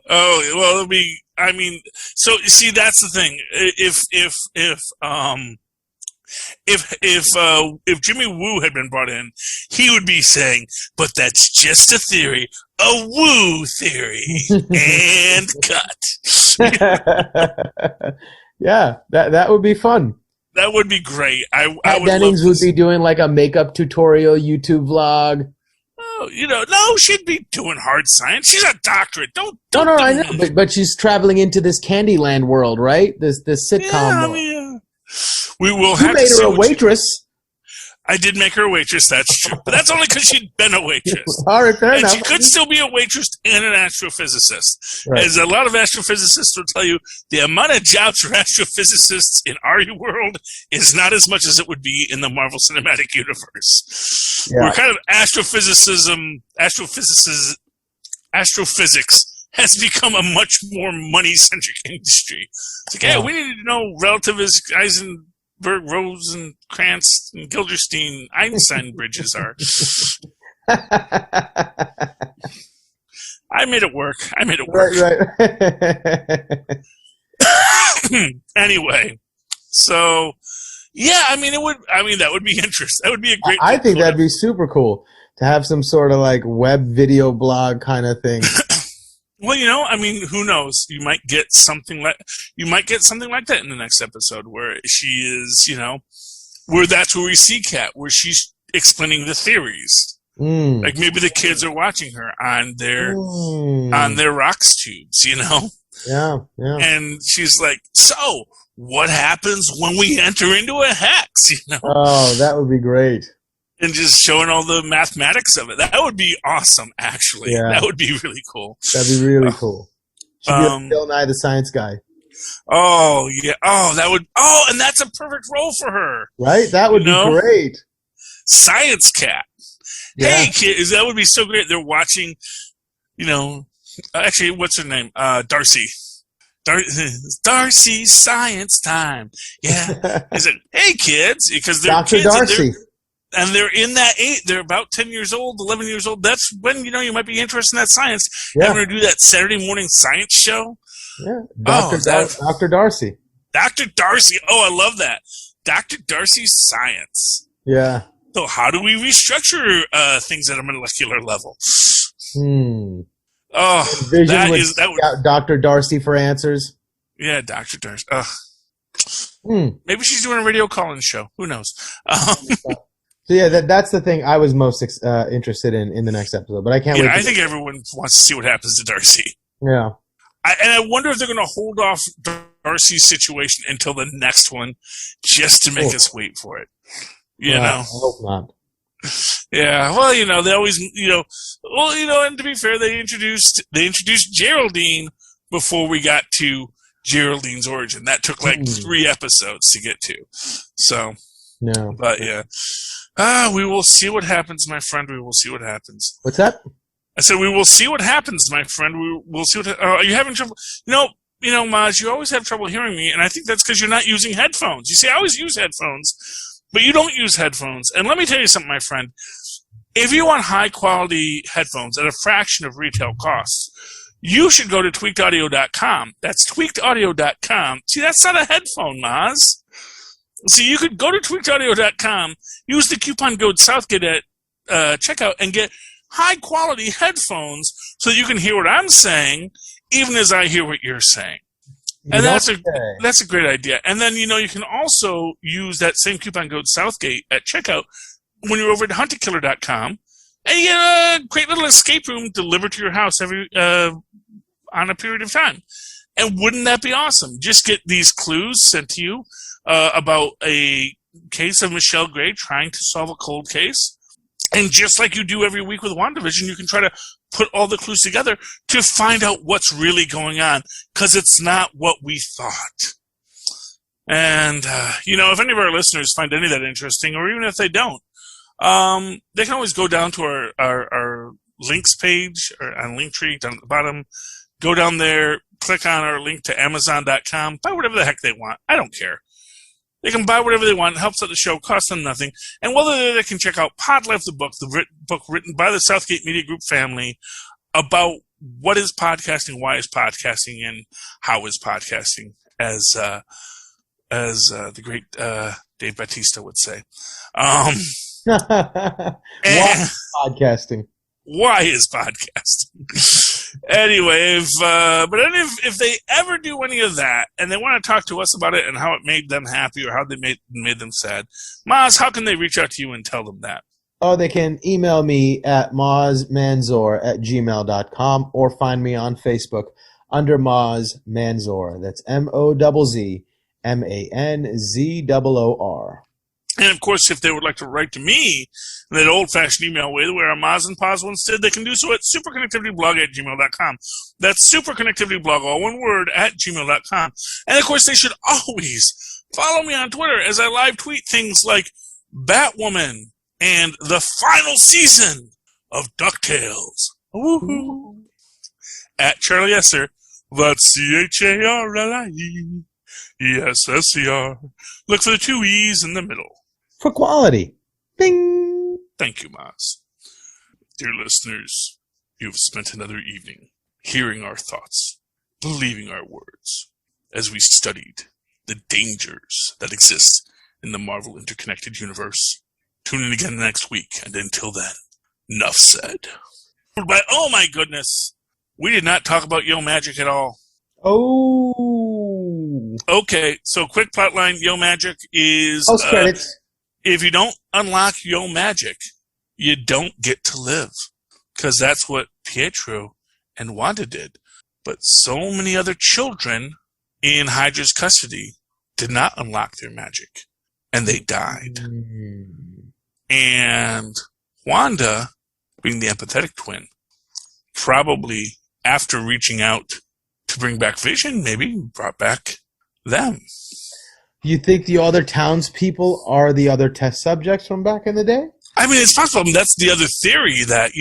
Oh, well, it'll be, so you see, that's the thing. If Jimmy Woo had been brought in, he would be saying, but that's just a theory, a Woo theory, and cut. Yeah, that would be fun. That would be great. I would Dennings would be doing like a makeup tutorial YouTube vlog. Oh, no, she'd be doing hard science. She's a doctorate. Don't No, I know, but she's traveling into this Candyland world, right? This sitcom world. We will You have made to see her a waitress. I did make her a waitress, that's true. But that's only because she'd been a waitress. All right, fair and enough. she could still be a waitress and an astrophysicist. Right. As a lot of astrophysicists will tell you, the amount of jobs for astrophysicists in our world is not as much as it would be in the Marvel Cinematic Universe. Yeah. We're kind of astrophysics has become a much more money-centric industry. It's like, hey, we need to know relativists, Eisenberg, Rosencrantz, and Gilderstein, Einstein bridges are. I made it work. Right. Anyway, so yeah, that would be interesting. That would be a great. I think that'd be super cool to have some sort of like web video blog kind of thing. Well, who knows? You might get something like that in the next episode, where she is, where that's where we see Kat, where she's explaining the theories. Like maybe the kids are watching her on their Rox tubes, Yeah. And she's like, so what happens when we enter into a hex? Oh, that would be great. And just showing all the mathematics of it. That would be awesome, actually. Yeah. That would be really cool. That'd be really cool. She'd be like Bill Nye the Science Guy. Oh, yeah. Oh, and that's a perfect role for her. Right? That would be great. Science Cat. Yeah. Hey, kids, that would be so great. They're watching, actually, what's her name? Darcy. Darcy's Science Time. Yeah. Is it, hey, kids? Because they're Dr. kids. Darcy. And they're in that age. They're about 10 years old, 11 years old. That's when, you might be interested in that science. Yeah. I'm going to do that Saturday morning science show. Yeah. Dr. Darcy. Dr. Darcy. Oh, I love that. Dr. Darcy's Science. Yeah. So how do we restructure things at a molecular level? Oh, that Dr. Darcy for answers. Yeah, Dr. Darcy. Maybe she's doing a radio call-in show. Who knows? So yeah, that's the thing I was most interested in the next episode. But I can't wait. I think everyone wants to see what happens to Darcy. Yeah. I wonder if they're going to hold off Darcy's situation until the next one, just to make us wait for it. I hope not. Yeah, well, they always, and to be fair, they introduced Geraldine before we got to Geraldine's origin. That took like 3 episodes to get to. So, no. But yeah. We will see what happens, my friend. We will see what happens. What's that? I said, we will see what happens, my friend. We'll see what. Are you having trouble? No, Mozz, you always have trouble hearing me, and I think that's because you're not using headphones. You see, I always use headphones, but you don't use headphones. And let me tell you something, my friend. If you want high-quality headphones at a fraction of retail costs, you should go to tweakedaudio.com. That's tweakedaudio.com. See, that's not a headphone, Mozz. See, you could go to tweakedaudio.com, use the coupon code Southgate at checkout, and get high-quality headphones so you can hear what I'm saying, even as I hear what you're saying. And that's a great idea. And then, you can also use that same coupon code Southgate at checkout when you're over at huntingkiller.com, and you get a great little escape room delivered to your house every on a period of time. And wouldn't that be awesome? Just get these clues sent to you about a case of Michelle Gray trying to solve a cold case. And just like you do every week with WandaVision, you can try to put all the clues together to find out what's really going on, because it's not what we thought. And, if any of our listeners find any of that interesting, or even if they don't, they can always go down to our links page or on Linktree down at the bottom. Go down there, click on our link to Amazon.com, buy whatever the heck they want. I don't care. They can buy whatever they want. It helps out the show, costs them nothing. And while they're there, they can check out Pod Life, the book written by the Southgate Media Group family about what is podcasting, why is podcasting, and how is podcasting, as the great Dave Bautista would say. Why podcasting? Why is podcasting? Anyway, if they ever do any of that and they want to talk to us about it and how it made them happy or how they made them sad, Mozz, how can they reach out to you and tell them that? Oh, they can email me at mozzmanzor@gmail.com or find me on Facebook under Mozz Manzor. That's MOZZMANZOOR. And, of course, if they would like to write to me in that old-fashioned email way, where Mozz and Paz once did, they can do so at superconnectivityblog@gmail.com. That's superconnectivityblog, all one word, @gmail.com. And, of course, they should always follow me on Twitter as I live tweet things like Batwoman and the final season of DuckTales. Woohoo! At Charlie Esser, that's CHARLIESSER. Look for the 2 E's in the middle. For quality. Bing! Thank you, Mozz. Dear listeners, you've spent another evening hearing our thoughts, believing our words, as we studied the dangers that exist in the Marvel interconnected universe. Tune in again next week, and until then, enough said. But, oh my goodness, we did not talk about Yo Magic at all. Oh. Okay, so quick plotline, Yo Magic is... Post credits. If you don't unlock Yo Magic, you don't get to live. Because that's what Pietro and Wanda did. But so many other children in Hydra's custody did not unlock their magic. And they died. And Wanda, being the empathetic twin, probably after reaching out to bring back Vision, maybe brought back them. You think the other townspeople are the other test subjects from back in the day? I mean, it's possible. I mean, that's the other theory that,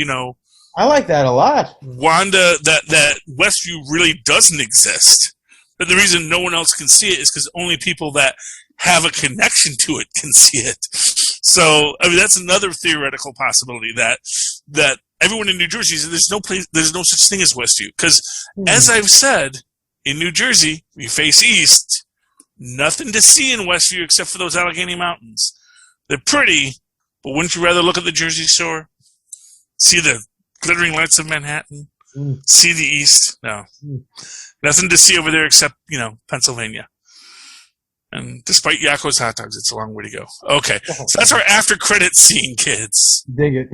I like that a lot. Wanda, that Westview really doesn't exist. But the reason no one else can see it is because only people that have a connection to it can see it. So, I mean, that's another theoretical possibility that everyone in New Jersey, there's no such thing as Westview. Because, as I've said, in New Jersey, we face east. Nothing to see in Westview except for those Allegheny Mountains. They're pretty, but wouldn't you rather look at the Jersey Shore? See the glittering lights of Manhattan? See the east? No. Nothing to see over there except, Pennsylvania. And despite Yakko's hot dogs, it's a long way to go. Okay, so that's our after credit scene, kids. Dig it.